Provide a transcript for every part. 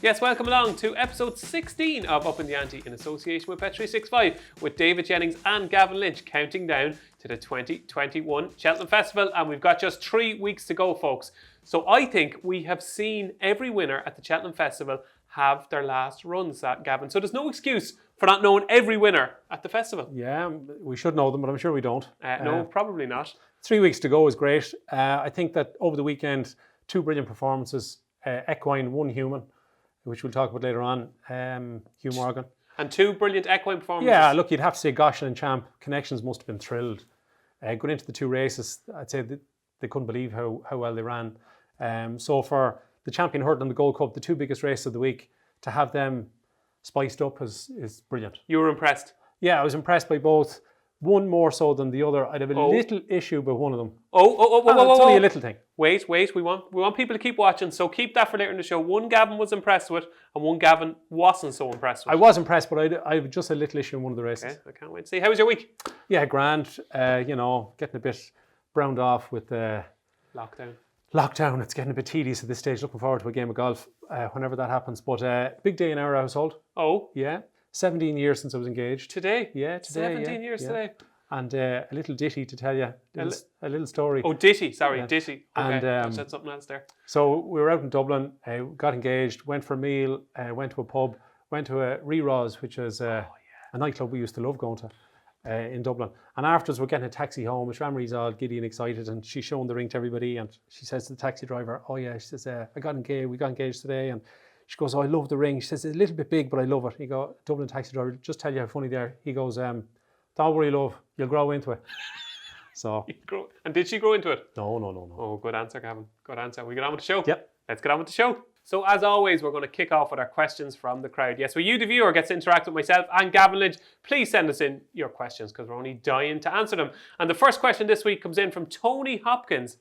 Yes, welcome along to episode 16 of Upping The Ante in association with Bet365 with David Jennings and Gavin Lynch counting down to the 2021 Cheltenham Festival, and we've got just 3 weeks to go, folks. So I think we have seen every winner at the Cheltenham Festival have their last runs, Gavin. So there's no excuse for not knowing every winner at the festival. Yeah, we should know them, but I'm sure we don't. No, probably not. 3 weeks to go is great. I think that over the weekend, 2 brilliant performances. Equine, 1 human, which we'll talk about later on. Hugh Morgan. And 2 brilliant equine performances. Yeah, look, you'd have to say Goshen and Champ Connections must have been thrilled. Going into the 2 races, I'd say they couldn't believe how well they ran. So for the Champion Hurdle and the Gold Cup, the 2 biggest races of the week, to have them spiced up is brilliant. You were impressed? Yeah, I was impressed by both. One more so than the other. I'd have a little issue with one of them. It's only a little thing. Wait. We want people to keep watching, so keep that for later in the show. One Gavin was impressed with, and one Gavin wasn't so impressed with. I was impressed, but I have just a little issue in one of the races. Okay, I can't wait to see. How was your week? Yeah, grand. Getting a bit browned off with lockdown. It's getting a bit tedious at this stage. Looking forward to a game of golf whenever that happens. But big day in our household. Oh? Yeah. 17 years since I was engaged. Today? Yeah, today. 17 years today. And a little ditty to tell you, a little story. Oh, ditty, sorry, yeah. Ditty. Okay, And, I said something else there. So we were out in Dublin, got engaged, went for a meal, went to a pub, went to a Re-Roz, which is a nightclub we used to love going to in Dublin. And afterwards we're getting a taxi home, which Ramrie's all giddy and excited, and she's showing the ring to everybody, and she says to the taxi driver, oh yeah, she says, we got engaged today, and she goes, oh, I love the ring. She says, it's a little bit big, but I love it. He goes, Dublin taxi driver, just tell you how funny they are. He goes, don't worry, love, you'll grow into it. So. And did she grow into it? No. Oh, good answer, Gavin. Good answer. We get on with the show? Yep. Let's get on with the show. So as always, we're going to kick off with our questions from the crowd. Yes, you, the viewer, gets to interact with myself and Gavin Lynch. Please send us in your questions because we're only dying to answer them. And the first question this week comes in from Tony Hopkins.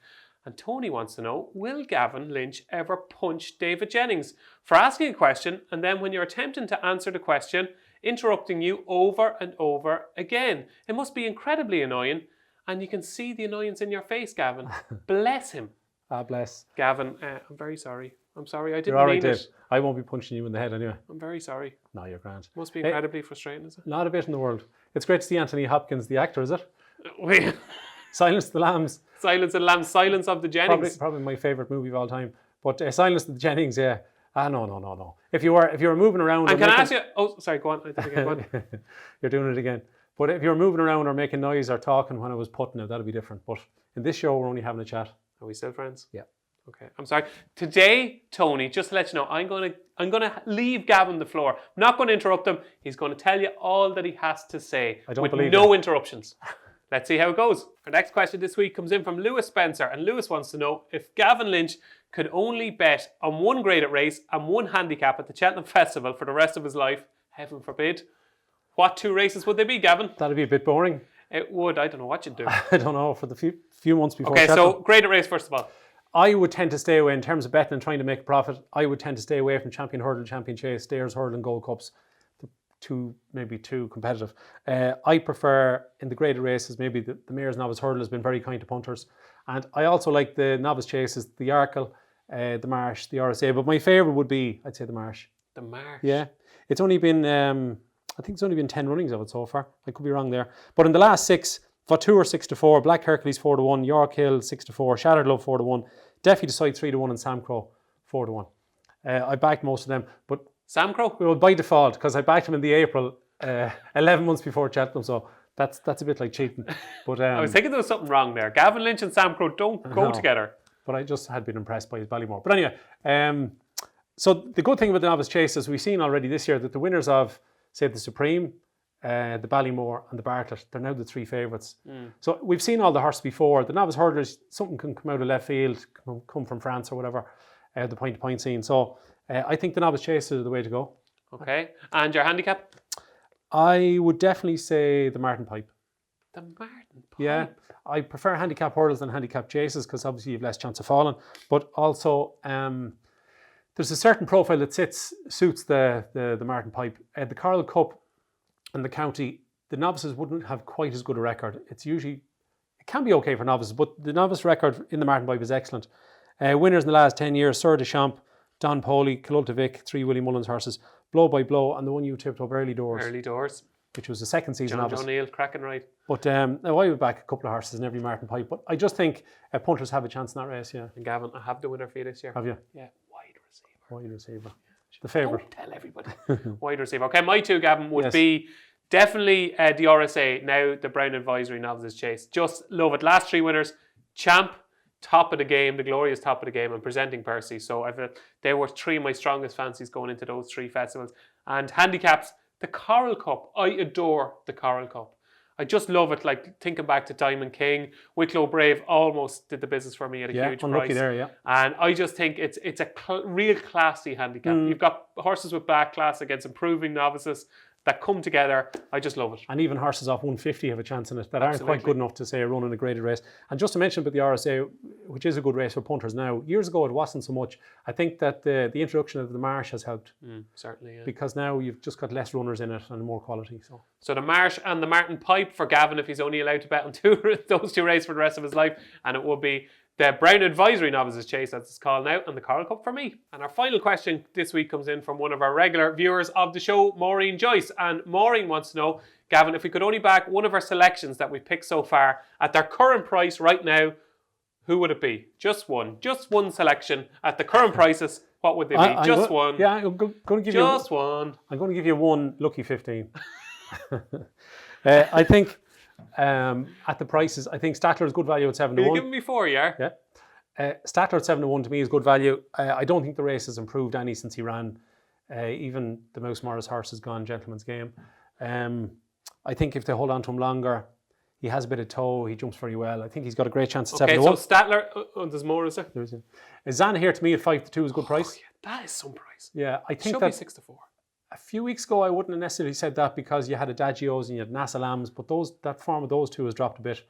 And Tony wants to know, will Gavin Lynch ever punch David Jennings for asking a question and then when you're attempting to answer the question, interrupting you over and over again? It must be incredibly annoying, and you can see the annoyance in your face, Gavin. Bless him. Bless. Gavin, I'm very sorry. I'm sorry, I didn't You're mean Dave. it. I won't be punching you in the head anyway. I'm very sorry. No, you're grand. Must be incredibly frustrating, is it? Not a bit in the world. It's great to see Anthony Hopkins, the actor, is it? Wait. Silence the Lambs. Silence of the Lambs, Silence of the Jennings. Probably my favourite movie of all time. But Silence of the Jennings, yeah. No. If you were moving around... And can I ask you... Oh, sorry, go on. I did it again. Go on. You're doing it again. But if you were moving around or making noise or talking when I was putting it, that'd be different. But in this show, we're only having a chat. Are we still friends? Yeah. Okay, I'm sorry. Today, Tony, just to let you know, I'm going to leave Gavin the floor. I'm not going to interrupt him. He's going to tell you all that he has to say with no interruptions. Let's see how it goes. Our next question this week comes in from Lewis Spencer, and Lewis wants to know if Gavin Lynch could only bet on 1 graded race and 1 handicap at the Cheltenham Festival for the rest of his life, heaven forbid, what 2 races would they be, Gavin? That'd be a bit boring. It would. I don't know what you'd do. I don't know, for the few months before Okay, Cheltenham. so graded race first of all. I would tend to stay away, in terms of betting and trying to make a profit, I would tend to stay away from Champion Hurdle, Champion Chase, Stayers Hurdle and Gold Cups. Maybe too competitive. I prefer in the graded races, maybe the Mayor's Novice Hurdle has been very kind to punters. And I also like the Novice Chases, the Arkle, the Marsh, the RSA. But my favourite would be, I'd say, the Marsh. The Marsh? Yeah. It's only been, I think it's only been 10 runnings of it so far. I could be wrong there. But in the last 6, Vautour 6-4, Black Hercules 4-1, York Hill 6-4, Shattered Love 4-1, Deafy Decide 3-1 and Sam Crow 4-1. I backed most of them, but Sam Crow? Well, by default, because I backed him in the April, 11 months before Cheltenham, so that's a bit like cheating. But I was thinking there was something wrong there. Gavin Lynch and Sam Crow don't go together. But I just had been impressed by his Ballymore. But anyway, so the good thing about the Novice Chase is we've seen already this year that the winners of, say, the Supreme, the Ballymore and the Bartlett, they're now the 3 favourites. So we've seen all the horses before. The Novice Hurdlers, something can come out of left field, come from France or whatever, the point-to-point scene. So I think the Novice Chase is the way to go. Okay. And your handicap? I would definitely say the Martin Pipe. The Martin Pipe? Yeah. I prefer handicap hurdles than handicap chases because obviously you have less chance of falling. But also, there's a certain profile that suits the Martin Pipe. The Coral Cup and the County, the novices wouldn't have quite as good a record. It can be okay for novices, but the novice record in the Martin Pipe is excellent. Winners in the last 10 years, Sir Deschamps, Don Poley, Kilulta 3 Willie Mullins horses, Blow by Blow, and the one you tipped up, Early Doors. Early Doors. Which was the second season John of it. O'Neill, cracking right. But now I would back a couple of horses in every Martin Pipe. But I just think punters have a chance in that race, yeah. And Gavin, I have the winner for you this year. Have you? Yeah, wide receiver. Wide receiver. The favourite. Don't tell everybody. Wide receiver. Okay, my two, Gavin, would Yes. be definitely the RSA, now the Brown Advisory Novices Chase. Just love it. Last 3 winners, Champ, top of the game, the glorious top of the game, and Presenting Percy. So they were 3 of my strongest fancies going into those 3 festivals. And handicaps, the Coral Cup. I adore the Coral Cup. I just love it. Like thinking back to Diamond King, Wicklow Brave almost did the business for me at a huge unlucky price. there, yeah. And I just think it's a real classy handicap. You've got horses with back class against improving novices that come together. I just love it. And even horses off 150 have a chance in it that aren't quite good enough to say run in a graded race. And just to mention about the RSA, which is a good race for punters now, years ago it wasn't so much. I think that the introduction of the Marsh has helped. Certainly, yeah. Because now you've just got less runners in it and more quality. So the Marsh and the Martin Pipe for Gavin, if he's only allowed to bet on those 2 races for the rest of his life. And it will be the Brown Advisory Novices Chase, as it's called now, and the Coral Cup for me. And our final question this week comes in from one of our regular viewers of the show, Maureen Joyce. And Maureen wants to know, Gavin, if we could only back one of our selections that we've picked so far at their current price right now, who would it be? Just one selection at the current prices. What would they be? One. Yeah, I'm going to give just one. I'm going to give you one lucky 15. I think at the prices, I think Statler is good value at 7 to 1. You're giving me 4, yeah? Yeah. Statler at 7 to 1 to me is good value. I don't think the race has improved any since he ran. Even the Mouse Morris horse has gone gentleman's game. I think if they hold on to him longer, he has a bit of toe. He jumps very well. I think he's got a great chance at 7 to 1. Okay, so Statler, there's more, is there? There is. Zan here to me at 5 to 2 is a good price. Yeah, that is some price. Yeah, I think Should that be 6 to 4. a few weeks ago I wouldn't have necessarily said that because you had Adagios and you had Nasa Lambs, but that form of those 2 has dropped a bit.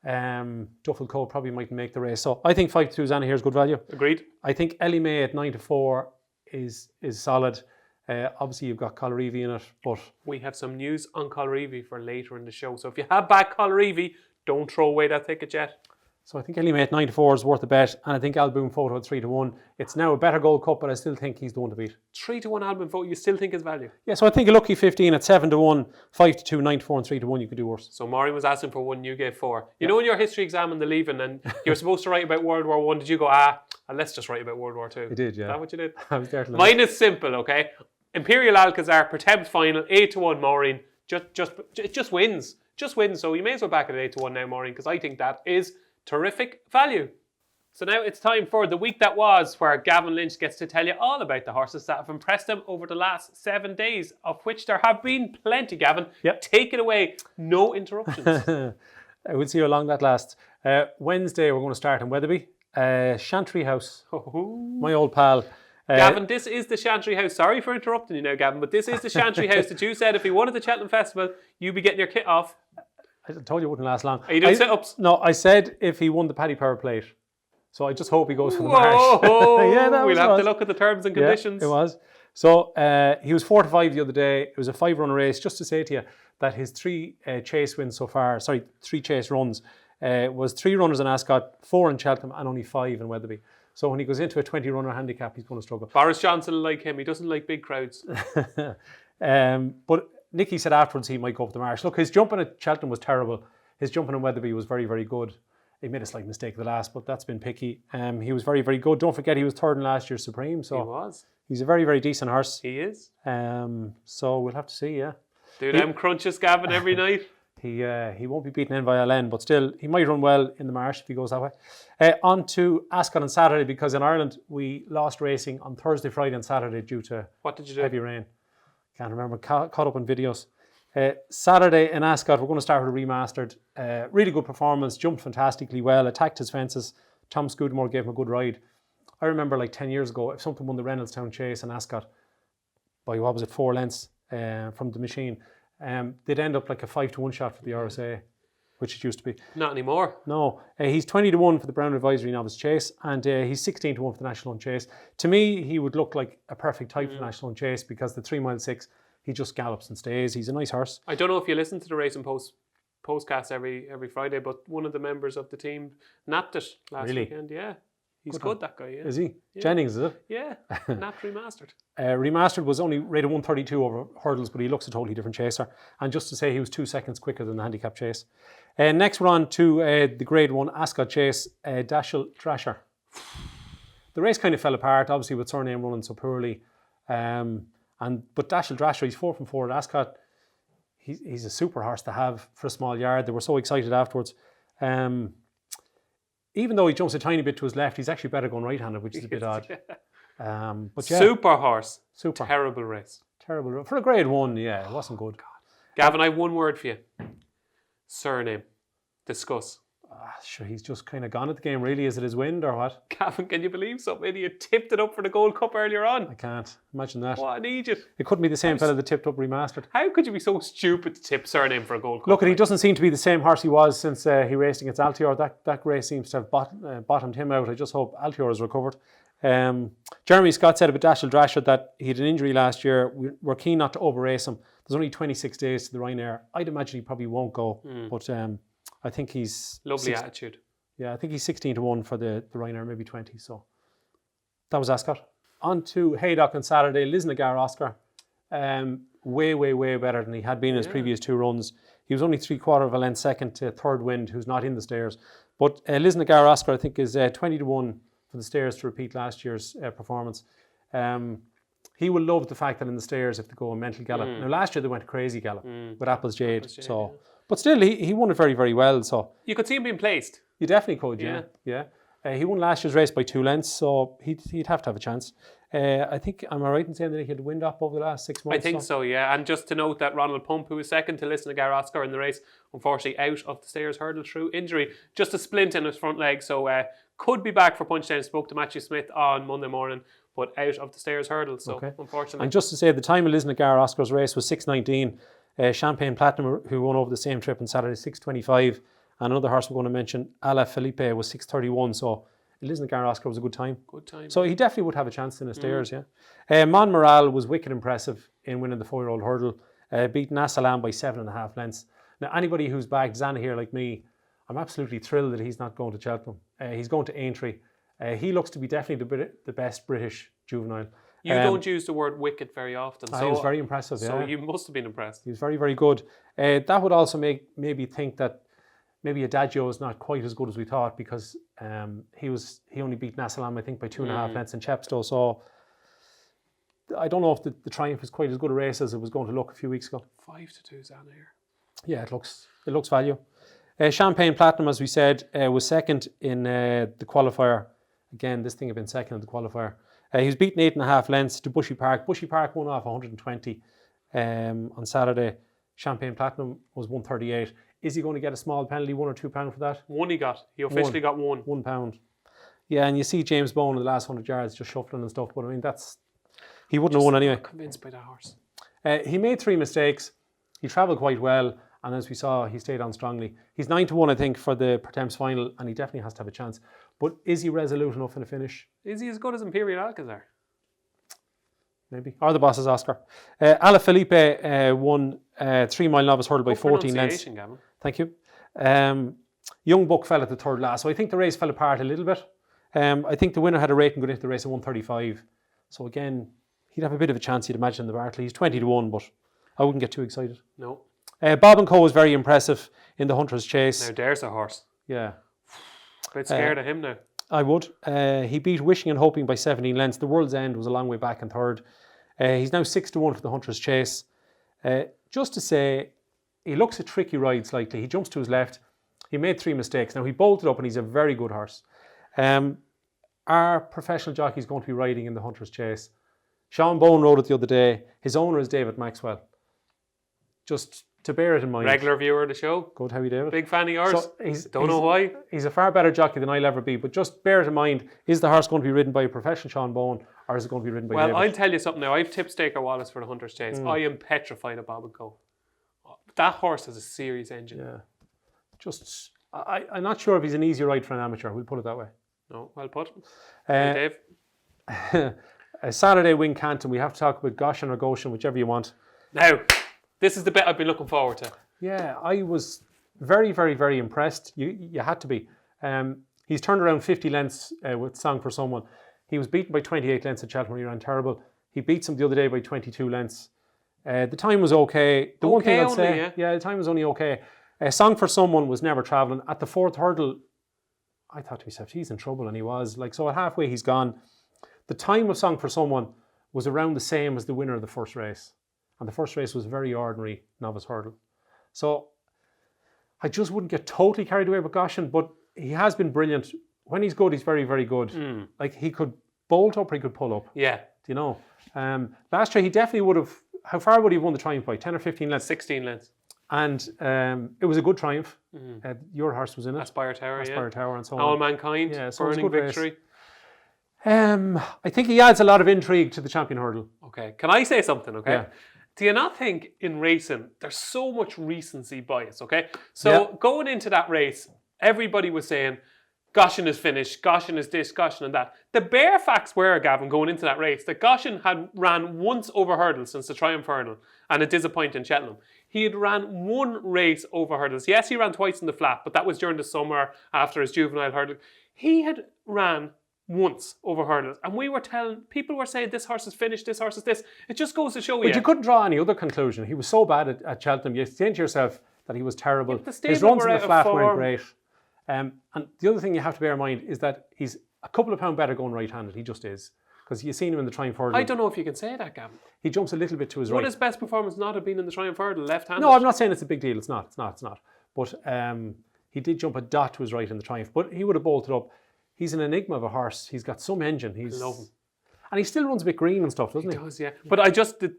Duffel Code probably mightn't make the race. So I think 5 to 2 Zan here is good value. Agreed. I think Ellie May at 9 to 4 is solid. Obviously you've got Collereevy in it, but we have some news on Collereevy for later in the show. So if you have back Collereevy, don't throw away that ticket yet. So I think Ellie May at 9 to 4 is worth a bet, and I think Alboon Photo at 3 to 1. It's now a better Gold Cup, but I still think he's the one to beat. 3 to 1 Alboon Photo, you still think is value? Yeah, so I think a lucky 15 at 7 to 1, 5 to 2, 9 to 4, and 3 to 1. You could do worse. So Maureen was asking for 1, you gave 4. You know in your history exam in the leaving, and you were supposed to write about World War I, did you go, let's just write about World War II? I did, yeah. Is that what you did? I was there to learn. Mine is simple, okay? Imperial Alcazar, Pertemps final, 8 to 1 Maureen. It just wins. Just wins. So you may as well back it at 8 to 1 now, Maureen, because I think that is terrific value. So now it's time for the week that was, where Gavin Lynch gets to tell you all about the horses that have impressed him over the last 7 days, of which there have been plenty, Gavin. Yep. Take it away. No interruptions. We'll see how long that lasts. Wednesday we're going to start in Wetherby. Chantry House. My old pal. Gavin, this is the Chantry House. Sorry for interrupting you now, Gavin, but this is the Chantry House that you said if he won at the Cheltenham Festival, you'd be getting your kit off. I told you it wouldn't last long. Are you doing sit-ups? No, I said if he won the Paddy Power Plate. So I just hope he goes for the Whoa, Marsh. Yeah, we'll have to look at the terms and conditions. Yeah, it was. So he was 4 to 5 the other day. It was a 5-run race. Just to say to you that his 3 chase wins so far, 3 chase runs, was 3 runners in Ascot, 4 in Cheltenham, and only 5 in Wetherby. So when he goes into a 20-runner handicap, he's going to struggle. Boris Johnson will like him. He doesn't like big crowds. But Nicky said afterwards he might go for the Marsh. Look, his jumping at Cheltenham was terrible. His jumping in Wetherby was very, very good. He made a slight mistake at the last, but that's been picky. He was very, very good. Don't forget he was 3rd in last year's Supreme. So he was. He's a very, very decent horse. He is. So we'll have to see, yeah. Do them crunches, Gavin, every night. He won't be beaten in via Len, but still, he might run well in the Marsh if he goes that way. On to Ascot on Saturday, because in Ireland, we lost racing on Thursday, Friday and Saturday due to what did you do? Heavy rain. Can't remember, caught up on videos. Saturday in Ascot, we're going to start with a remastered. Really good performance, jumped fantastically well, attacked his fences. Tom Scudamore gave him a good ride. I remember like 10 years ago, if something won the Reynoldstown Chase in Ascot by, 4 lengths from the machine, they'd end up like a 5 to 1 shot for the RSA, which it used to be. Not anymore. No. He's 20 to 1 for the Brown Advisory Novice Chase, and he's 16 to 1 for the National Hunt Chase. To me, he would look like a perfect type for the National Hunt Chase because the 3 mile 6, he just gallops and stays. He's a nice horse. I don't know if you listen to the Racing Post postcast every Friday, but one of the members of the team napped it last weekend. Yeah. He's good, that guy, yeah. Is he? Jennings, is it? Yeah, not remastered. Remastered was only rated 132 over hurdles, but he looks a totally different chaser. And just to say, he was 2 seconds quicker than the handicap chase. Next we're on to the Grade 1 Ascot Chase, Dashel Thrasher. The race kind of fell apart, obviously with Surname running so poorly. But Dashel Thrasher, he's 4 from 4 at Ascot. He's a super horse to have for a small yard. They were so excited afterwards. Even though he jumps a tiny bit to his left, he's actually better going right-handed, which is a bit odd. But yeah, super horse. Super. Terrible race. Terrible. For a Grade 1, yeah, it wasn't good. Gavin, I have one word for you. Surname. Discuss. Sure, he's just kind of gone at the game, really. Is it his wind or what? Gavin, can you believe some idiot tipped it up for the Gold Cup earlier on? I can't. Imagine that. What an idiot. It couldn't be the same fella that tipped up Remastered. How could you be so stupid to tip Surname for a Gold Cup? Look, and he doesn't seem to be the same horse he was since he raced against Altior. That race seems to have bottomed him out. I just hope Altior has recovered. Jeremy Scott said about Dashel Thrasher that he had an injury last year. We're keen not to over-race him. There's only 26 days to the Ryanair. I'd imagine he probably won't go, but I think he's... Lovely attitude. Yeah, I think he's 16-1 for the Ryanair, maybe 20. So that was Ascot. On to Haydock on Saturday. Lisnagar Oscar. Way better than he had been in his previous 2 runs. He was only 3/4 of a length second to Third Wind, who's not in the stairs. But Lisnagar Oscar, I think, is 20-1 for the stairs to repeat last year's performance. He will love the fact that in the stairs, if they go a mental gallop. Now, last year they went crazy gallop with Apple's Jade. But still, he won it very, very well. So you could see him being placed. You definitely could, yeah. He won last year's race by 2 lengths, so he'd have to have a chance. I think, am I right in saying that he had wind up over the last 6 months? I think so, yeah. And just to note that Ronald Pump, who was second to Lisnagar Oscar in the race, unfortunately out of the stairs hurdle through injury. Just a splint in his front leg, so could be back for Punchdown. Spoke to Matthew Smith on Monday morning, but out of the stairs hurdle, so unfortunately. And just to say, the time of Lisnagar Oscar's race was 6:19. Champagne Platinum, who won over the same trip on Saturday, 6:25. And another horse we're going to mention, Ala Felipe, was 6:31. So Lisnagar Oscar was a good time. Good time. So he definitely would have a chance in the stairs, yeah. Mon Moral was wicked impressive in winning the 4-year-old hurdle, beating Asalam by 7.5 lengths. Now, anybody who's backed Zana here like me, I'm absolutely thrilled that he's not going to Cheltenham. He's going to Aintree. He looks to be definitely the best British juvenile. You don't use the word wicked very often. He was very impressive, So you must have been impressed. He was very, very good. That would also make maybe think that maybe Adagio is not quite as good as we thought, because he only beat Nasalam, I think, by 2.5 lengths in Chepstow. So I don't know if the Triumph is quite as good a race as it was going to look a few weeks ago. 5-2 Zana here. Yeah, it looks value. Champagne Platinum, as we said, was second in the qualifier. Again, this thing had been second in the qualifier. He was beaten 8.5 lengths to Bushy Park. Bushy Park won off 120 on Saturday. Champagne Platinum was 138. Is he going to get a small penalty, £1 or £2 for that? One he got. He officially got one. £1. Yeah, and you see James Bone in the last 100 yards just shuffling and stuff, but I mean, he wouldn't have won anyway. I'm convinced by that horse. He made 3 mistakes. He travelled quite well, and as we saw, he stayed on strongly. He's 9-1, I think, for the Pertemps final, and he definitely has to have a chance. But is he resolute enough in the finish? Is he as good as Imperial Alcazar? Maybe. Or the boss's Oscar. Ala Felipe won 3 mile novice hurdle by 14 lengths. Gavin. Thank you. Young Buck fell at the third last, so I think the race fell apart a little bit. I think the winner had a rating going into the race of 135. So again, he'd have a bit of a chance, you'd imagine, in the Barclays. 20-1, but I wouldn't get too excited. No. Bob & Co was very impressive in the Hunter's Chase. Now there's a horse. Yeah. A bit scared of him now. I would. He beat Wishing and Hoping by 17 lengths. The World's End was a long way back in third. He's now 6-1 for the Hunter's Chase. Just to say, he looks a tricky ride slightly. He jumps to his left. He made 3 mistakes. Now, he bolted up and he's a very good horse. Our professional jockey is going to be riding in the Hunter's Chase. Sean Bone rode it the other day. His owner is David Maxwell. Just to bear it in mind. Regular viewer of the show. Good, how are you, David? Big fan of yours. So Don't know why. He's a far better jockey than I'll ever be, but just bear it in mind, is the horse going to be ridden by a professional Sean Bone, or is it going to be ridden by David? Well, I'll tell you something now. I've tipped Staker Wallace for the Hunter's Chase. I am petrified of Bob & Co. That horse has a serious engine. Yeah. I'm not sure if he's an easy ride for an amateur, we'll put it that way. No, well put. Dave? A Saturday win Canton, we have to talk about Goshen or Goshen, whichever you want. Now, this is the bit I've been looking forward to. Yeah, I was very, very, very impressed. You had to be. He's turned around 50 lengths with Song for Someone. He was beaten by 28 lengths at Cheltenham when he ran terrible. He beats him the other day by 22 lengths. The time was okay. The one thing I'd say, the time was only okay. Song for Someone was never travelling. At the fourth hurdle, I thought to myself, he's in trouble, and he was. So at halfway, he's gone. The time of Song for Someone was around the same as the winner of the first race. And the first race was a very ordinary novice hurdle. So I just wouldn't get totally carried away with Goshen, but he has been brilliant. When he's good, he's very, very good. He could bolt up or he could pull up. Yeah. Do you know? Last year, he definitely would have... How far would he have won the Triumph by? 10 or 15 lengths? 16 lengths. And it was a good Triumph. Your horse was in it. Aspire Tower and so on. All Mankind, so Burning Victory. I think he adds a lot of intrigue to the champion hurdle. Okay. Can I say something, okay? Yeah. Do you not think in racing, there's so much recency bias, okay? So going into that race, everybody was saying, Goshen is finished, Goshen is this, Goshen and that. The bare facts were, Gavin, going into that race, that Goshen had ran once over hurdles since the Triumph hurdle, and a disappointing Cheltenham. He had ran one race over hurdles. Yes, he ran twice in the flat, but that was during the summer after his juvenile hurdle. He had ran once over hurdles, and people were saying this horse is finished, this horse is this. It just goes to show you. But you couldn't draw any other conclusion. He was so bad at Cheltenham. You think to yourself that he was terrible. His runs in the flat weren't great. And the other thing you have to bear in mind is that he's a couple of pounds better going right-handed. He just is. Because you've seen him in the Triumph hurdle. I don't know if you can say that, Gavin. He jumps a little bit to his right. Would his best performance not have been in the Triumph hurdle, left-handed? No, I'm not saying it's a big deal. It's not. But he did jump a dot to his right in the Triumph. But he would have bolted up. He's an enigma of a horse. He's got some engine. I love him. And he still runs a bit green and stuff, doesn't he? He does, yeah. But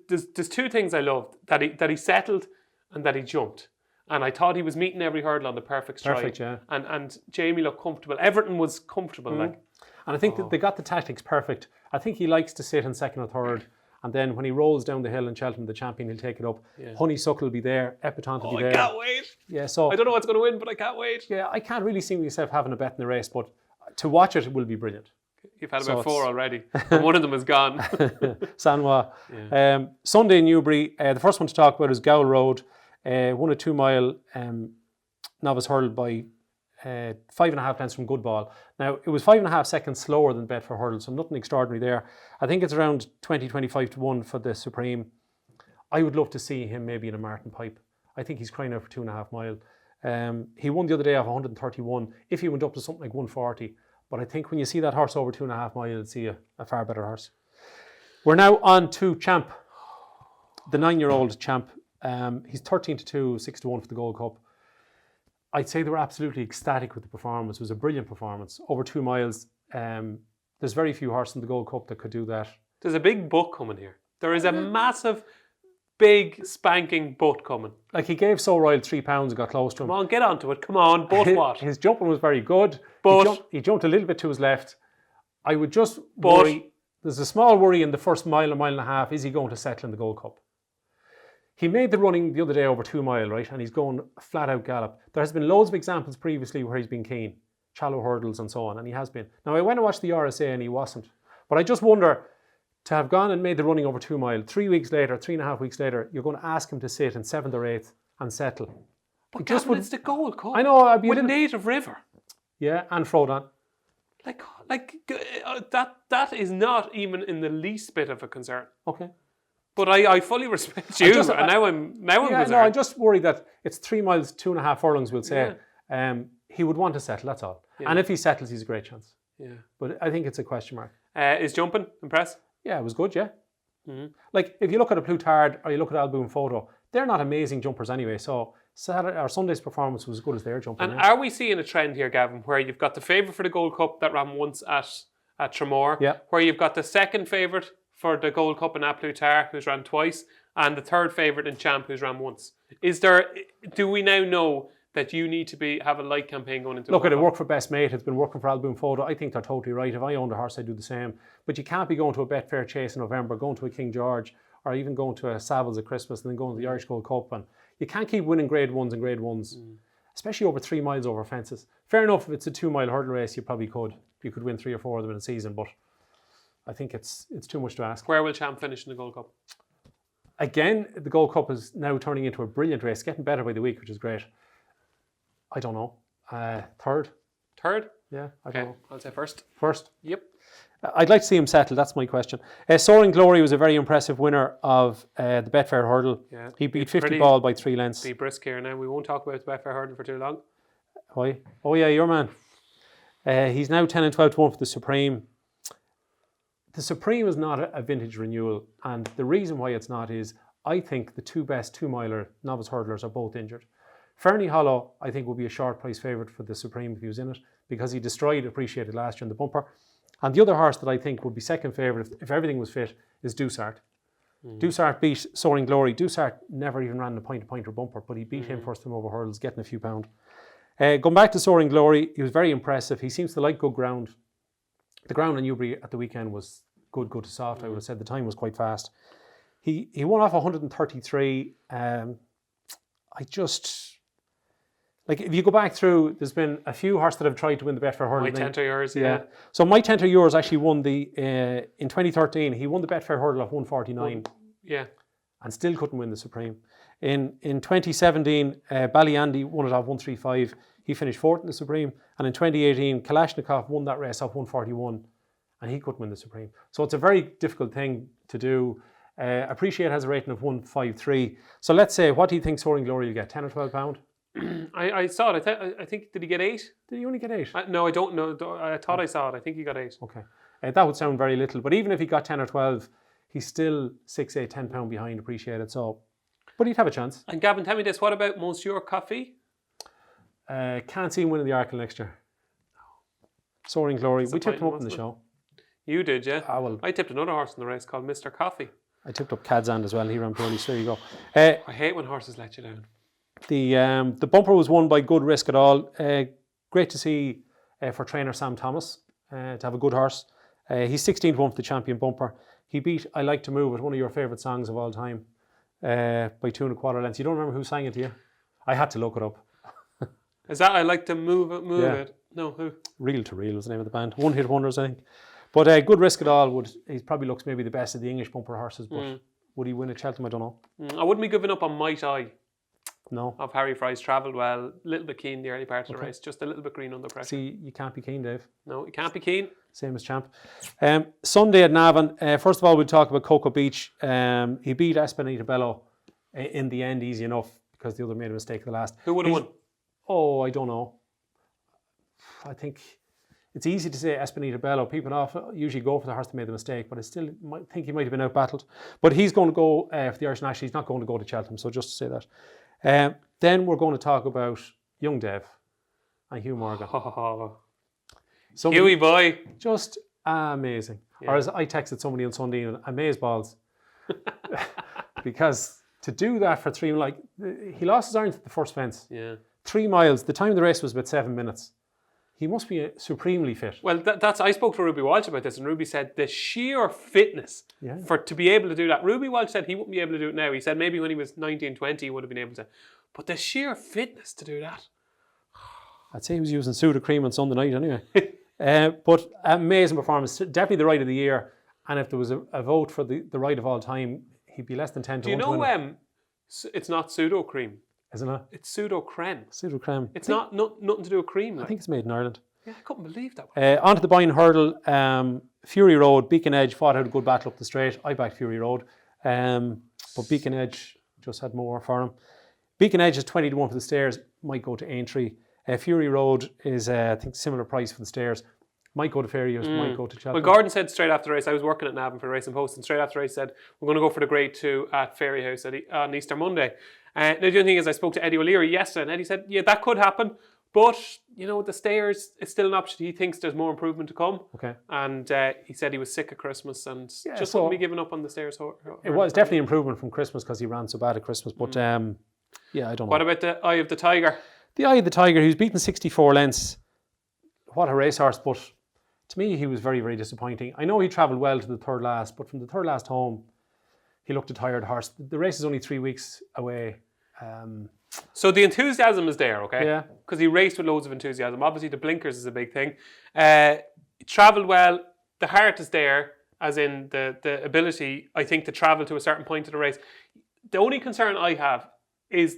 there's two things I loved. That he settled and that he jumped. And I thought he was meeting every hurdle on the perfect stride. Perfect, yeah. And Jamie looked comfortable. Everton was comfortable. And I think that they got the tactics perfect. I think he likes to sit in second or third. And then when he rolls down the hill in Cheltenham, the champion, he'll take it up. Yeah. Honeysuckle will be there. Epatante will be there. I can't wait. Yeah, so I don't know what's going to win, but I can't wait. Yeah, I can't really see myself having a bet in the race, but to watch it will be brilliant. You've had about 4 already. And one of them is gone. Sanwa. Yeah. Sunday in Newbury. The first one to talk about is Gowl Road. Won a 2 mile novice hurdle by 5.5 lengths from Goodball. Now, it was 5.5 seconds slower than Bedford hurdle, so nothing extraordinary there. I think it's around 20-25 to 1 for the Supreme. I would love to see him maybe in a Martin Pipe. I think he's crying out for 2.5 mile. He won the other day off 131. If he went up to something like 140. But I think when you see that horse over 2.5 mile, you'll see a far better horse. We're now on to Champ, the 9-year-old Champ. He's 13-2, 6-1 for the Gold Cup. I'd say they were absolutely ecstatic with the performance. It was a brilliant performance. Over 2 miles. There's very few horses in the Gold Cup that could do that. There's a big butt coming here. There is a massive, big, spanking butt coming. Like, he gave So Royal £3 and got close to him. Come on, get onto it. Come on, but what? His jumping was very good. But he jumped a little bit to his left. I would just worry. There's a small worry in the first mile and a half. Is he going to settle in the Gold Cup? He made the running the other day over 2 mile, right? And he's going flat out gallop. There has been loads of examples previously where he's been keen. Shallow hurdles and so on. And he has been. Now, I went and watched the RSA and he wasn't. But I just wonder, to have gone and made the running over 2 mile, 3 weeks later, 3.5 weeks later, you're going to ask him to sit in 7th or 8th and settle. But it's the Gold Cup. I know. I'd be with Native River. Yeah, and Frodon. That is not even in the least bit of a concern. Okay. But I fully respect you, and now I'm concerned. No, I'm just worried that it's 3 miles, 2.5 furlongs, we'll say. Yeah. He would want to settle, that's all. Yeah. And if he settles, he's a great chance. Yeah. But I think it's a question mark. Is jumping impressed? Yeah, it was good, yeah. Mm-hmm. Like, if you look at a Plutard or you look at Alboom Photo, they're not amazing jumpers anyway, so Saturday or Sunday's performance was as good as their jumping. And are we seeing a trend here, Gavin, where you've got the favourite for the Gold Cup that ran once at Tramore, where you've got the second favourite for the Gold Cup in Plutard, who's ran twice, and the third favourite in Champ, who's ran once? Do we now know that you need to have a light campaign going into? Look, it worked for Best Mate. It's been working for Alboom Photo. I think they're totally right. If I owned a horse, I'd do the same. But you can't be going to a Betfair Chase in November, going to a King George, or even going to a Savills at Christmas and then going to the Irish Gold Cup. And you can't keep winning Grade 1s and Grade 1s, especially over 3 miles over fences. Fair enough, if it's a 2 mile hurdle race, you probably could. You could win 3 or 4 of them in a season, but I think it's too much to ask. Where will Champ finish in the Gold Cup? Again, the Gold Cup is now turning into a brilliant race, getting better by the week, which is great. I don't know. Third? Third? Yeah, I Okay, don't know. I'll say first. First. Yep. I'd like to see him settle. That's my question. Soaring Glory was a very impressive winner of the Betfair Hurdle. Yeah. He beat It's 50 pretty- ball by 3 lengths. Be brisk here now. We won't talk about the Betfair Hurdle for too long. Why? Oh yeah, your man. He's now 10 and 12 to 1 for the Supreme. The Supreme is not a vintage renewal, and the reason why it's not is I think the two best 2-miler novice hurdlers are both injured. Fernie Hollow, I think, will be a short price favourite for the Supreme if he was in it, because he destroyed Appreciated last year in the bumper. And the other horse that I think would be second favourite if everything was fit is Dusart. Dusart beat Soaring Glory. Dusart never even ran the point-to-pointer bumper, but he beat him first time over hurdles, getting a few pound. Going back to Soaring Glory, he was very impressive. He seems to like good ground. The ground in Newbury at the weekend was good to soft. I would have said the time was quite fast. He won off 133. If you go back through, there's been a few horses that have tried to win the Betfair Hurdle. My tent or yours, yeah. So My Tent or Yours actually won in 2013, he won the Betfair Hurdle of 149 Yeah. and still couldn't win the Supreme. In 2017, Ballyandy won it off 135. He finished fourth in the Supreme. And in 2018, Kalashnikov won that race off 141 and he couldn't win the Supreme. So it's a very difficult thing to do. Appreciate has a rating of 153. So let's say, what do you think Soaring Glory will get, 10 or 12 pound? I saw it. I think, did he get 8? Did he only get 8? No, I don't know. I thought I saw it. I think he got 8. Okay. That would sound very little. But even if he got 10 or 12, he's still 6, 8, 10 pound behind Appreciated. So, but he'd have a chance. And Gavin, tell me this. What about Monsieur Coffee? Can't see him winning the Arkle next year. Soaring Glory. We tipped him up in the show. You did, yeah? Well, I tipped another horse in the race called Mr. Coffee. I tipped up Kadzand as well. He ran poorly. So there you go. I hate when horses let you down. The bumper was won by Good Risk at All. Great to see for trainer Sam Thomas to have a good horse. He's 16 to 1 for the champion bumper. He beat I Like to Move It, one of your favourite songs of all time, by 2 1/4 lengths. You don't remember who sang it, do you? I had to look it up. Is that I Like to Move It? No, who? Reel to Reel was the name of the band. One Hit Wonders, I think. But Good Risk at All he probably looks maybe the best of the English bumper horses, but would he win at Cheltenham? I don't know. I wouldn't be giving up on Might Eye. No. Of Harry Fry's. Travelled well, a little bit keen the early part of the race, just a little bit green under pressure. See, you can't be keen, Dave. No, you can't be keen. Same as Champ. Sunday at Navan. First of all, we'll talk about Cocoa Beach. He beat Espinita Bello in the end, easy enough, because the other made a mistake at the last. Who would have won? Oh, I don't know. I think it's easy to say Espinita Bello. People usually go for the horse that made the mistake, but I still think he might have been out-battled. But he's going to go for the Irish National. He's not going to go to Cheltenham, so just to say that. Then we're going to talk about Young Dev and Hugh Morgan. Hughie boy. Just amazing. Yeah. Or as I texted somebody on Sunday, amazeballs. Because to do that for 3, he lost his iron at the first fence. Yeah. 3 miles. The time of the race was about 7 minutes. He must be supremely fit. Well, I spoke to Ruby Walsh about this, and Ruby said the sheer fitness to be able to do that. Ruby Walsh said he wouldn't be able to do it now. He said maybe when he was 19, 20 he would have been able to. But the sheer fitness to do that. I'd say he was using Sudocrem on Sunday night anyway. But amazing performance. Definitely the ride of the year. And if there was a vote for the ride of all time, he'd be less than 10 to 1 to win. Do you know it's not Sudocrem? Isn't it? It's Pseudo-Creme. Pseudo-Creme. It's not nothing to do with cream. I think it's made in Ireland. Yeah, I couldn't believe that. Onto the Boyne Hurdle. Fury Road, Beacon Edge fought out a good battle up the straight. I backed Fury Road. But Beacon Edge just had more for him. Beacon Edge is 20 to 1 for the stairs. Might go to Aintree. Fury Road is, I think, similar price for the stairs. Might go to Ferryhouse, might go to Cheltenham. Well, Gordon said straight after the race, I was working at Navan for Racing Post, and straight after the race said, we're going to go for the grade 2 at Ferryhouse on Easter Monday. Now, the only thing is, I spoke to Eddie O'Leary yesterday, and Eddie said, yeah, that could happen, but, the stairs, it's still an option. He thinks there's more improvement to come. Okay. And he said he was sick at Christmas and just wouldn't be giving up on the stairs. It was definitely improvement from Christmas because he ran so bad at Christmas, but I don't know. What about the Eye of the Tiger? The Eye of the Tiger, he was beaten 64 lengths. What a racehorse, but to me, he was very, very disappointing. I know he travelled well to the third last, but from the third last home, he looked a tired horse. The race is only 3 weeks away. So the enthusiasm is there, okay? Yeah. Because he raced with loads of enthusiasm. Obviously, the blinkers is a big thing. He travelled well. The heart is there, as in the ability, I think, to travel to a certain point of the race. The only concern I have is,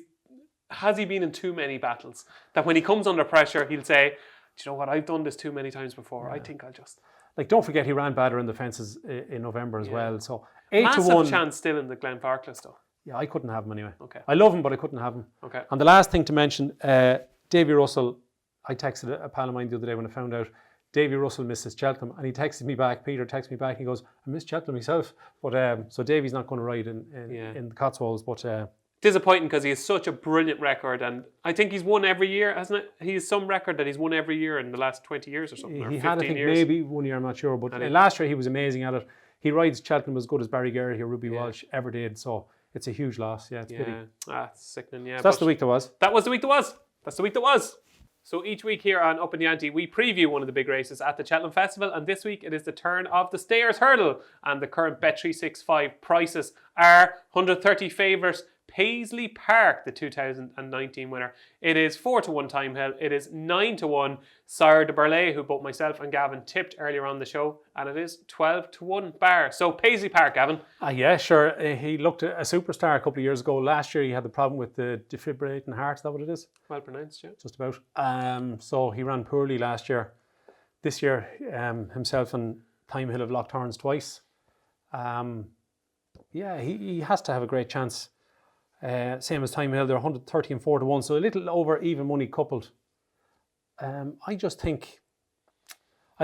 has he been in too many battles? That when he comes under pressure, he'll say, you know what? I've done this too many times before. I think I'll just... Like, don't forget he ran better in the fences in November as well. So 8 Massive to 1. chance still in the Glenfarclas though. Yeah, I couldn't have him anyway. Okay. I love him, but I couldn't have him. Okay. And the last thing to mention, Davy Russell, I texted a pal of mine the other day when I found out Davy Russell misses Cheltenham, and he texted me back, Peter texted me back, he goes, I missed Cheltenham myself. But so Davy's not going to ride in the Cotswolds, but... disappointing because he has such a brilliant record, and I think he's won every year, hasn't it? He has some record that he's won every year in the last 20 years or something, or he 15 had, I think, years. maybe 1 year, I'm not sure, but last year he was amazing at it. He rides Cheltenham as good as Barry Garrett or Ruby Walsh ever did, so it's a huge loss. Yeah, it's pity. It's sickening, yeah. So that's the week that was. That was the week that was. That's the week that was. So each week here on Upping The Ante, we preview one of the big races at the Cheltenham Festival, and this week it is the turn of the Stayers Hurdle, and the current Bet365 prices are 130 favourite Paisley Park, the 2019 winner. It is 4 to 1 Time Hill. It is 9 to 1 Sire de Burleigh, who both myself and Gavin tipped earlier on the show, and it is 12 to 1 Bar. So Paisley Park, Gavin. Yeah, sure. He looked a superstar a couple of years ago. Last year he had the problem with the defibrillating heart. Is that what it is? Well pronounced, yeah. Just about. So he ran poorly last year. This year, himself and Time Hill have locked horns twice. He has to have a great chance. Same as Time Hill, they're 130 and 4 to 1, so a little over even money coupled. I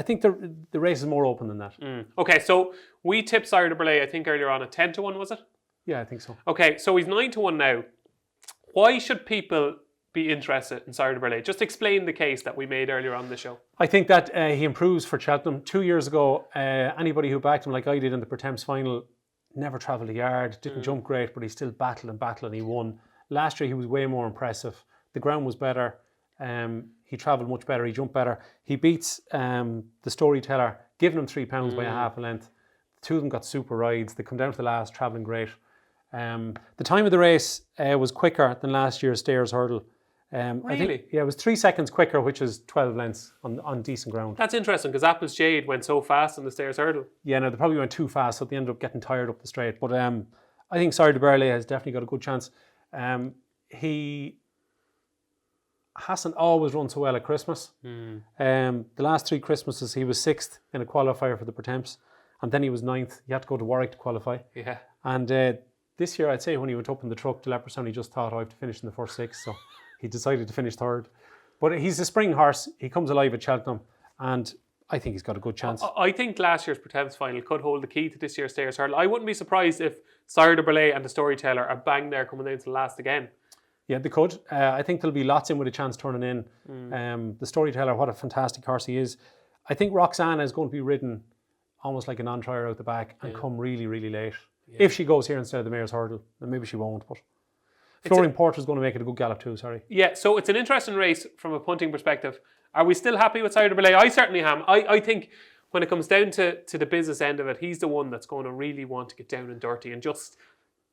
think the race is more open than that. Okay, so we tipped Sire de Burleigh, I think earlier on, at 10 to 1, was it? Yeah, I think so. Okay, so he's 9 to 1 now. Why should people be interested in Sire de Burleigh? Just explain the case that we made earlier on the show. I think that he improves for Cheltenham. 2 years ago, anybody who backed him like I did in the Pertemps final never travelled a yard, didn't jump great, but he still battled and he won. Last year he was way more impressive. The ground was better. He travelled much better. He jumped better. He beats the Storyteller, giving him £3 by a half a length. The two of them got super rides. They come down to the last, travelling great. The time of the race was quicker than last year's Stayers Hurdle. Really? I think, it was 3 seconds quicker, which is 12 lengths on decent ground. That's interesting because Apple's Jade went so fast on the Stayers Hurdle. Yeah, no, they probably went too fast, so they ended up getting tired up the straight. But I think Sire de Burleigh has definitely got a good chance. He hasn't always run so well at Christmas. The last 3 Christmases, he was 6th in a qualifier for the Pertemps, and then he was 9th. He had to go to Warwick to qualify. Yeah. And this year, I'd say when he went up in the truck, the Leopardstown, he just thought, I have to finish in the first 6, so he decided to finish 3rd. But he's a spring horse. He comes alive at Cheltenham, and I think he's got a good chance. I think last year's Pertemps final could hold the key to this year's Stayers Hurdle. I wouldn't be surprised if Sire de Burleigh and the Storyteller are bang there coming down to the last again. Yeah, they could. I think there'll be lots in with a chance turning in. The Storyteller, what a fantastic horse he is. I think Roxana is going to be ridden almost like a non-trier out the back and come really, really late. Yeah. If she goes here instead of the Mayor's Hurdle, then maybe she won't. But Florin Porter's going to make it a good gallop too, sorry. Yeah, so it's an interesting race from a punting perspective. Are we still happy with Sire de Burleigh? I certainly am. I think when it comes down to the business end of it, he's the one that's going to really want to get down and dirty and just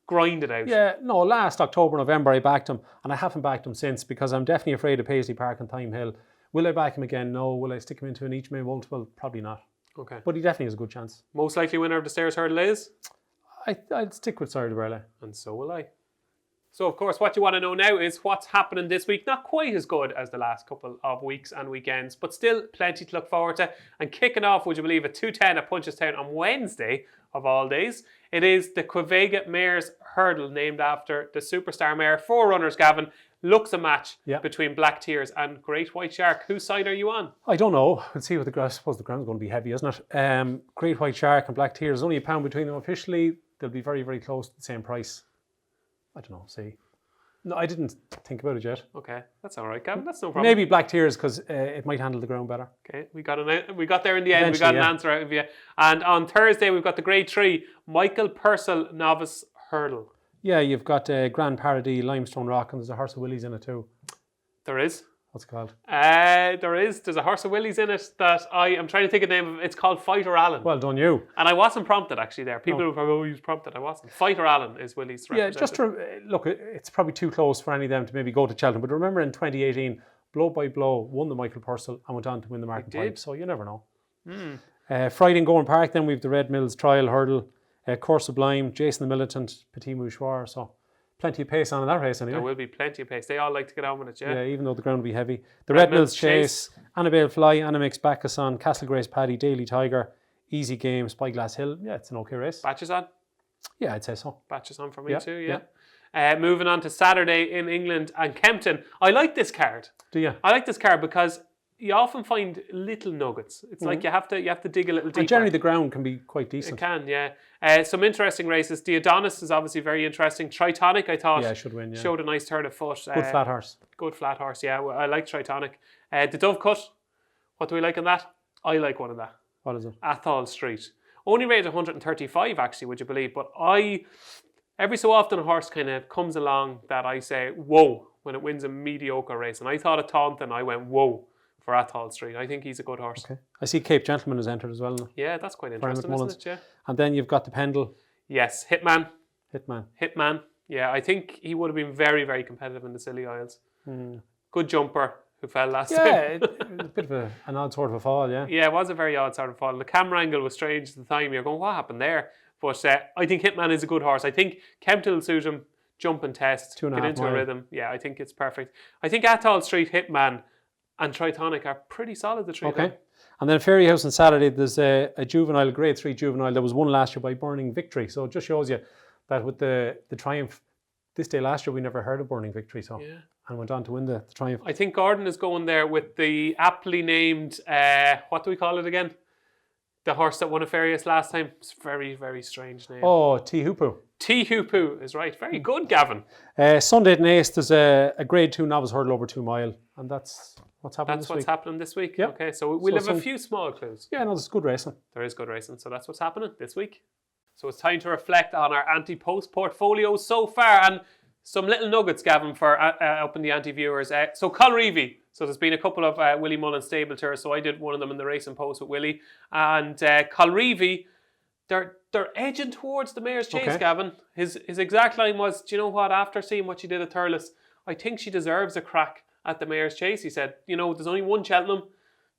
grind it out. Yeah, no, last October, November I backed him, and I haven't backed him since because I'm definitely afraid of Paisley Park and Time Hill. Will I back him again? No. Will I stick him into an each-way multiple? Probably not. Okay. But he definitely has a good chance. Most likely winner of the Stayers Hurdle is? I'd stick with Sire de Burleigh. And so will I. So, of course, what you want to know now is what's happening this week. Not quite as good as the last couple of weeks and weekends, but still plenty to look forward to. And kicking off, would you believe, at 2:10 at Punchestown on Wednesday of all days, it is the Quevega Mares Hurdle, named after the superstar mare. 4 runners, Gavin. Looks a match between Black Tears and Great White Shark. Whose side are you on? I don't know. We'll see what the ground. I suppose the ground's going to be heavy, isn't it? Great White Shark and Black Tears. There's only £1 between them officially. They'll be very, very close to the same price. I don't know. See. No, I didn't think about it yet. Okay, that's all right, Gavin. That's no problem. Maybe Black Tears because it might handle the ground better. Okay, we got there in the end. We got an answer out of you. And on Thursday we've got the Grade 3 Michael Purcell Novice Hurdle. Yeah, you've got Grand Paradis, Limestone Rock, and there's a Horse of Willie's in it too. There is. What's it called? There's a Horse of Willie's in it that I'm trying to think of the name of. It's called Fighter Allen. Well done, you. And I wasn't prompted actually there. People who probably was prompted. I wasn't. Fighter Allen is Willie's representative. Yeah, just look, it's probably too close for any of them to maybe go to Cheltenham. But remember in 2018, Blow by Blow won the Michael Purcell and went on to win the Martin Pipe. So you never know. Friday in Gowan Park, then we've the Red Mills Trial Hurdle, Course Sublime, Jason the Militant, Petit Mouchoir. So Plenty of pace on in that race anyway. There will be plenty of pace. They all like to get on with it, yeah. Yeah, even though the ground will be heavy. The Red Mills Chase, Annabelle Fly, Animix Bacchusson, Castle Grace Paddy, Daily Tiger, Easy Game, Spyglass Hill. Yeah, it's an okay race. Batches on? Yeah, I'd say so. Batches on for me too, yeah. Moving on to Saturday in England and Kempton. I like this card. Do you? I like this card because you often find little nuggets. It's like you have to dig a little deeper. And generally the ground can be quite decent. It can, yeah. Some interesting races. The Adonis is obviously very interesting. Tritonic, I thought, should win, showed a nice turn of foot. Good flat horse. Good flat horse, yeah. Well, I like Tritonic. The Dove Cut, what do we like on that? I like one of that. What is it? Athol Street. Only rated 135 actually, would you believe? But every so often a horse kind of comes along that I say, whoa, when it wins a mediocre race. And I thought of Taunton, I went, whoa, for Athol Street. I think he's a good horse. Okay. I see Cape Gentleman has entered as well now. Yeah, that's quite interesting, isn't it? Yeah. And then you've got the Pendle. Yes, Hitman. Hitman. Yeah, I think he would have been very, very competitive in the Scilly Isles. Good jumper who fell last time. Yeah, a bit of an odd sort of a fall, yeah. Yeah, it was a very odd sort of fall. The camera angle was strange at the time. You're going, what happened there? But I think Hitman is a good horse. I think Kempton will suit him. Jump and test. Get into a rhythm. Yeah, I think it's perfect. I think Athol Street, Hitman and Tritonic are pretty solid, the three. Okay. And then Fairy House on Saturday, there's a juvenile, grade 3 juvenile. There was one last year by Burning Victory. So it just shows you that with the Triumph, this day last year we never heard of Burning Victory. So and went on to win the Triumph. I think Gordon is going there with the aptly named, what do we call it again? The horse that won a Farius last time. It's a very, very strange name. Oh, T-Hoopu. T-Hoopu is right. Very good, Gavin. Sunday at Naas, there's a grade 2 novice hurdle over 2 mile. And that's what's happening this week. That's what's happening this week? Yep. Okay, so we'll have a few small clues. Yeah, no, there's good racing. There is good racing. So that's what's happening this week. So it's time to reflect on our Ante-Post portfolio so far. And some little nuggets, Gavin, for Upping The Ante viewers. So Colreevy. So there's been a couple of Willie Mullen stable tours. So I did one of them in the Racing Post with Willie. And Colreevy, they're edging towards the Mayor's Chase, Gavin. His exact line was, do you know what, after seeing what she did at Thurles, I think she deserves a crack at the Mayor's Chase. He said, you know, there's only one Cheltenham.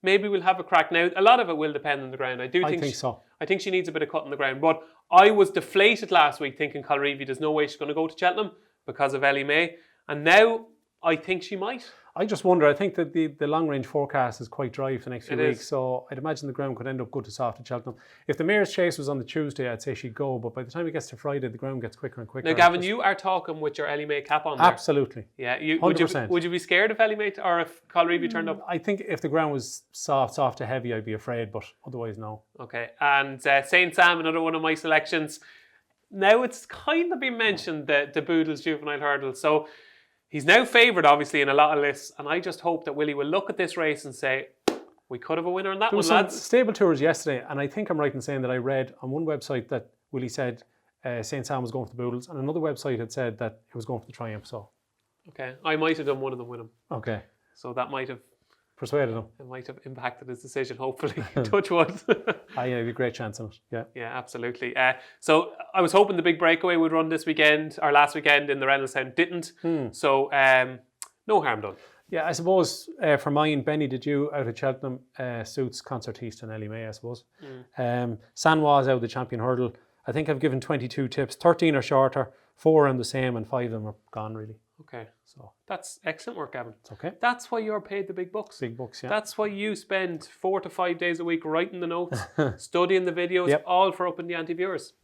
Maybe we'll have a crack. Now, a lot of it will depend on the ground. I think so. I think she needs a bit of cut in the ground. But I was deflated last week thinking Colreevy, there's no way she's going to go to Cheltenham because of Ellie May. And now I think she might. I just wonder, I think that the long-range forecast is quite dry for the next few weeks, so I'd imagine the ground could end up good to soft at Cheltenham. If the Mayor's Chase was on the Tuesday, I'd say she'd go, but by the time it gets to Friday, the ground gets quicker and quicker. Now, Gavin, you are talking with your Ellie May cap on there. Absolutely. Yeah, 100%. Would you be scared if Ellie May or if Colreevy turned up? I think if the ground was soft to heavy, I'd be afraid, but otherwise, no. Okay, and St. Sam, another one of my selections. Now, it's kind of been mentioned, the Boodles Juvenile Hurdle, so he's now favoured, obviously, in a lot of lists, and I just hope that Willie will look at this race and say, we could have a winner on that one, lads. Stable tours yesterday, and I think I'm right in saying that I read on one website that Willie said St. Sam was going for the Boodles, and another website had said that it was going for the Triumph, so. Okay, I might have done one of them with him. Okay. So that might have persuaded him. It might have impacted his decision, hopefully. Touch wood. Yeah, it'd be a great chance in it. Yeah. Yeah, absolutely. So I was hoping the big breakaway would run this weekend, or last weekend in the Reynolds didn't. So no harm done. Yeah, I suppose for mine, Benny did you out of Cheltenham suits Concertista and Ellie May, I suppose. Sanois out of the Champion Hurdle. I think I've given 22 tips. 13 are shorter, 4 are the same, and 5 of them are gone, really. Okay, so that's excellent work, Gavin. It's okay. That's why you're paid the big bucks. Big bucks, yeah. That's why you spend 4 to 5 days a week writing the notes, studying the videos, all for Upping The Ante viewers.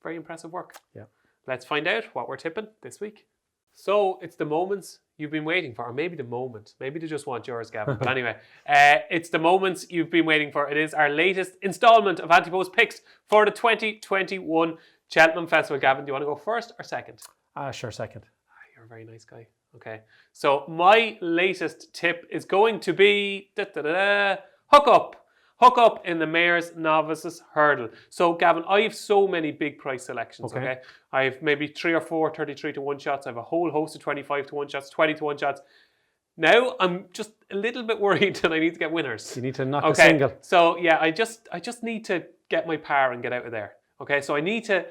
Very impressive work. Yeah. Let's find out what we're tipping this week. So it's the moments you've been waiting for, or maybe the moment. Maybe they just want yours, Gavin. But anyway, it's the moments you've been waiting for. It is our latest installment of Ante-Post picks for the 2021 Cheltenham Festival. Gavin, do you want to go first or second? Sure, second. You're a very nice guy. Okay. So my latest tip is going to be hook up. Hook up in the Mayor's Novices Hurdle. So, Gavin, I have so many big price selections, okay? I have maybe 3 or 4 33 to 1 shots. I have a whole host of 25 to 1 shots, 20 to 1 shots. Now, I'm just a little bit worried that I need to get winners. You need to knock a single. So, yeah, I just need to get my par and get out of there. Okay, so I need to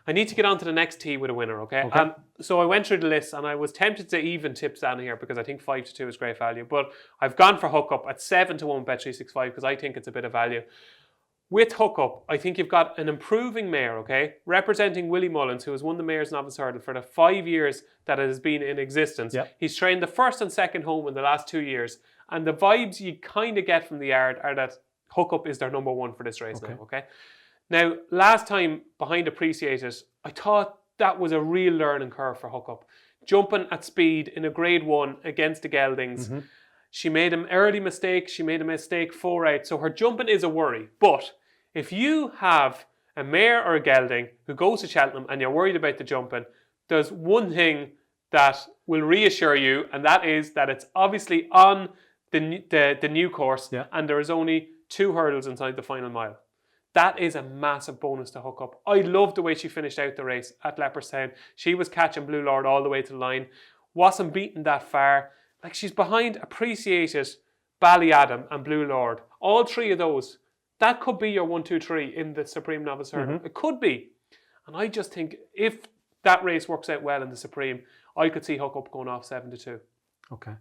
get on to the next tee with a winner, okay? So I went through the list and I was tempted to even tip down here because I think 5 to 2 is great value. But I've gone for hook up at 7 to 1 Bet365 because I think it's a bit of value. With Hookup, I think you've got an improving mare, okay? Representing Willie Mullins, who has won the Mayor's Novice Hurdle for the 5 years that it has been in existence. Yep. He's trained the first and second home in the last 2 years. And the vibes you kind of get from the yard are that Hookup is their number one for this race now, okay? Now, last time behind Appreciated, I thought that was a real learning curve for Hookup. Jumping at speed in a grade 1 against the Geldings. She made an early mistake. She made a mistake 4 out. So her jumping is a worry. But if you have a mare or a gelding who goes to Cheltenham and you're worried about the jumping, there's one thing that will reassure you, and that is that it's obviously on the new course, and there is only 2 hurdles inside the final mile. That is a massive bonus to Hookup. I love the way she finished out the race at Leopardstown. She was catching Blue Lord all the way to the line. Wasn't beaten that far. Like, she's behind Appreciated, Ballyadam and Blue Lord. All 3 of those. That could be your 1, 2, 3 in the Supreme Novice Hurdle. It could be. And I just think if that race works out well in the Supreme, I could see Hookup going off 7-2. Okay.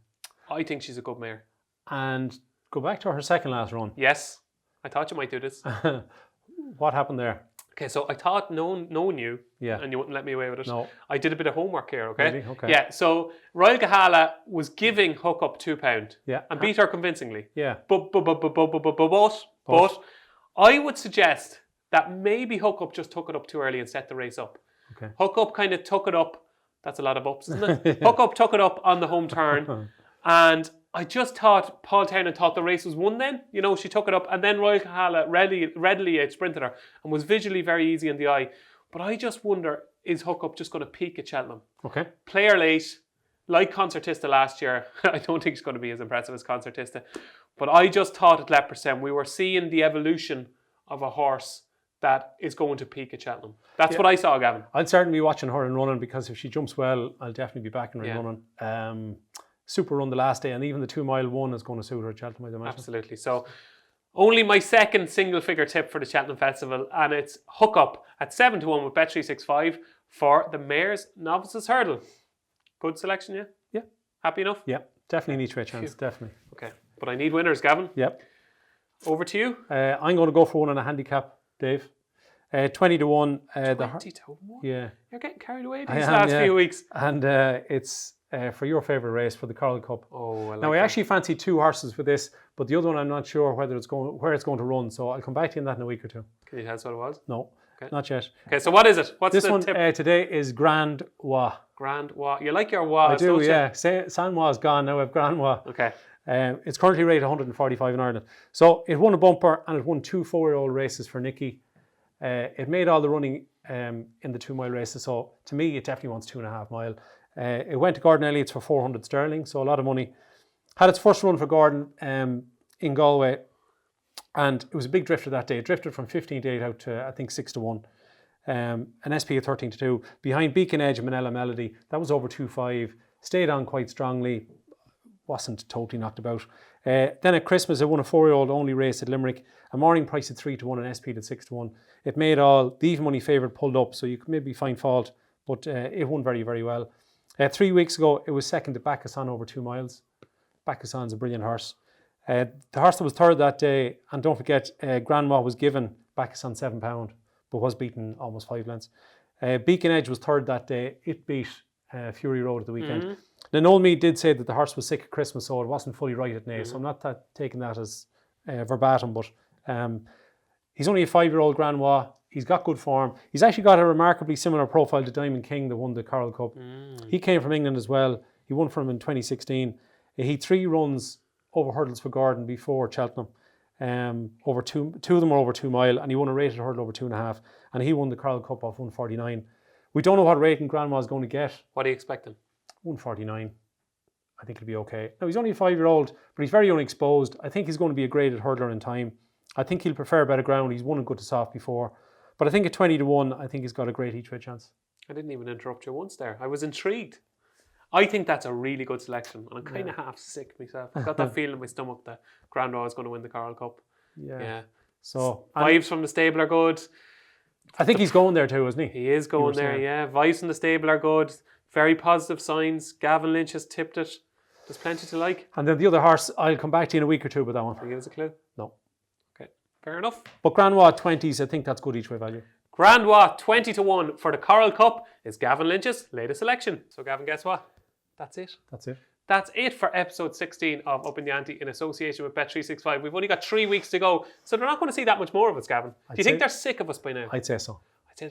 I think she's a good mare. And go back to her second last run. Yes. I thought you might do this. What happened there? Okay, so I thought knowing you, Yeah. and you wouldn't let me away with it. No. I did a bit of homework here, okay? Really? Okay. Yeah, so Royal Kahala was giving Hookup £2 Yeah. and beat her convincingly. Yeah. But I would suggest that maybe Hookup just took it up too early and set the race up. Okay. Hookup kind of took it up. That's a lot of ups, isn't it? Hookup took it up on the home turn. And I just thought Paul Townend thought the race was won then. You know, she took it up. And then Royal Kahala readily outsprinted her and was visually very easy in the eye. But I just wonder, is Hookup just going to peak at Cheltenham? Okay. Play her late, like Concertista last year. I don't think she's going to be as impressive as Concertista. But I just thought at Leopardstown we were seeing the evolution of a horse that is going to peak at Cheltenham. That's what I saw, Gavin. I'd certainly be watching her and running, because if she jumps well, I'll definitely be backing her and running. Super run the last day, and even the 2 mile one is going to suit her at Cheltenham, I'd imagine. Absolutely. So only my second single figure tip for the Cheltenham Festival, and it's Hookup at 7-1 with Bet365 for the Mayor's Novices Hurdle. Good selection, yeah? Yeah. Happy enough? Yeah, definitely need to chance, definitely. Okay, but I need winners, Gavin. Yep. Over to you. I'm going to go for one on a handicap, Dave. 20-1. 20-1? Yeah. You're getting carried away these last few weeks. And it's for your favourite race, for the Coral Cup. Oh, I like Now, I that. actually fancy 2 horses for this, but the other one I'm not sure where it's going to run, so I'll come back to you on that in a week or 2. Can you tell us what it was? No, Okay. not yet. Okay, so what is it? What's This the one tip? today is Grand Wa. Grand Wa. You like your Wa, I do, don't you? yeah. San Wa's gone, now I have Grand Wa. Okay. It's currently rated 145 in Ireland. So it won a bumper and it won 2 4-year-old races for Nicky. It made all the running in the 2 mile races. So to me, it definitely wants 2.5 mile. It went to Gordon Elliott's for 400 sterling, so a lot of money. Had its first run for Gordon in Galway, and it was a big drifter that day. It drifted from 15-8 out to, I think, 6-1. An SP of 13-2. Behind Beacon Edge and Manila Melody, that was over 2.5. Stayed on quite strongly. Wasn't totally knocked about. Then at Christmas, it won a 4-year-old only race at Limerick. A morning price at 3-1 and SP at 6-1. It made all the even money favourite pulled up, so you could maybe find fault, but it won very, very well. 3 weeks ago, it was second to Bacchusson over 2 miles. Bacchusson's a brilliant horse. The horse that was third that day, and don't forget, Grandma was given Bacchusson £7, but was beaten almost 5 lengths. Beacon Edge was third that day. It beat Fury Road at the weekend. Now, Noel Meade did say that the horse was sick at Christmas, so it wasn't fully right at Naas. So I'm not taking that as verbatim, but he's only a 5-year-old Grandma. He's got good form. He's actually got a remarkably similar profile to Diamond King that won the Coral Cup. He came from England as well. He won for him in 2016. He had 3 runs over hurdles for Gordon before Cheltenham. Over two of them were over 2 mile, and he won a rated hurdle over 2.5. And he won the Coral Cup off 149. We don't know what rating Grandma is going to get. What are you expecting? 149. I think it'll be okay. Now, he's only a 5-year-old, but he's very unexposed. I think he's going to be a graded hurdler in time. I think he'll prefer better ground. He's won a good to soft before. But I think at 20-1, I think he's got a great each way chance. I didn't even interrupt you once there. I was intrigued. I think that's a really good selection, and I'm kind of half sick myself. I've got that feeling in my stomach that Grandma is going to win the Coral Cup. Yeah. So vibes from the stable are good. I think he's going there too, isn't he? He is going there, yeah. Vibes from the stable are good. Very positive signs. Gavin Lynch has tipped it. There's plenty to like. And then the other horse, I'll come back to you in a week or 2 with that one. Can you give us a clue? No. Okay. Fair enough. But Granois 20s, I think that's good each way value. Granois 20-1 for the Coral Cup is Gavin Lynch's latest selection. So Gavin, guess what? That's it. That's it. That's it for episode 16 of Upping The Ante in association with Bet365. We've only got 3 weeks to go, so they're not going to see that much more of us, Gavin. Do you think they're sick of us by now? I'd say so. I'd say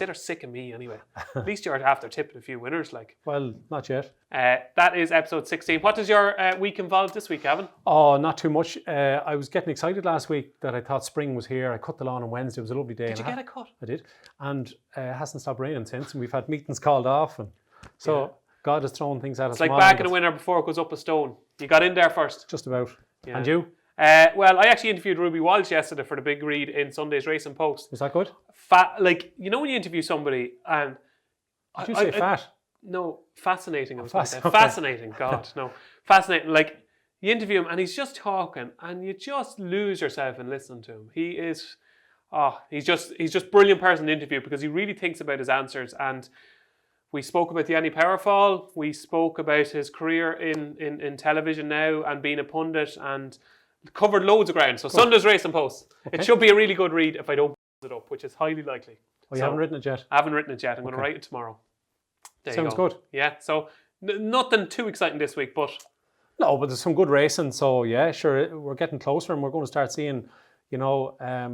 they're sick of me anyway. At least you're after tipping a few winners, like. Well, not yet. That is episode 16. What does your week involve this week, Gavin? Oh, not too much. I was getting excited last week that I thought spring was here. I cut the lawn on Wednesday. It was a lovely day. Did you get a cut? I did. And it hasn't stopped raining since. And we've had meetings called off. And so God has thrown things at us. It's like back in the winter before it goes up a stone. You got in there first. Just about. Yeah. And you? Well, I actually interviewed Ruby Walsh yesterday for the big read in Sunday's Racing-Post. Was that good? Like, you know when you interview somebody and... Did you say fat? No, fascinating. I was going to say. Okay. Fascinating, God, no. Fascinating. Like, you interview him and he's just talking and you just lose yourself in listening to him. He is... he's just brilliant person to interview because he really thinks about his answers. And we spoke about the Annie Powerfall. We spoke about his career in television now and being a pundit and covered loads of ground. So Sunday's Racing-Post. Okay. It should be a really good read if I don't it up, which is highly likely. Oh, you haven't written it yet? I haven't written it yet. I'm going to write it tomorrow. Sounds good. Yeah, so nothing too exciting this week, but... No, but there's some good racing. So, yeah, sure, we're getting closer and we're going to start seeing, are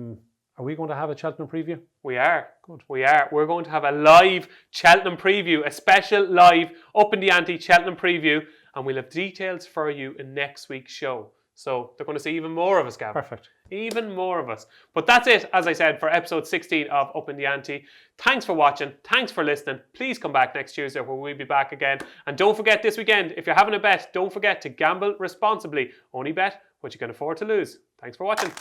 we going to have a Cheltenham preview? We are. Good. We are. We're going to have a live Cheltenham preview, a special live Upping The Ante Cheltenham preview, and we'll have details for you in next week's show. So they're going to see even more of us, Gavin. Perfect. Even more of us. But that's it, as I said, for episode 16 of Upping The Ante. Thanks for watching. Thanks for listening. Please come back next Tuesday where we'll be back again. And don't forget this weekend, if you're having a bet, don't forget to gamble responsibly. Only bet what you can afford to lose. Thanks for watching.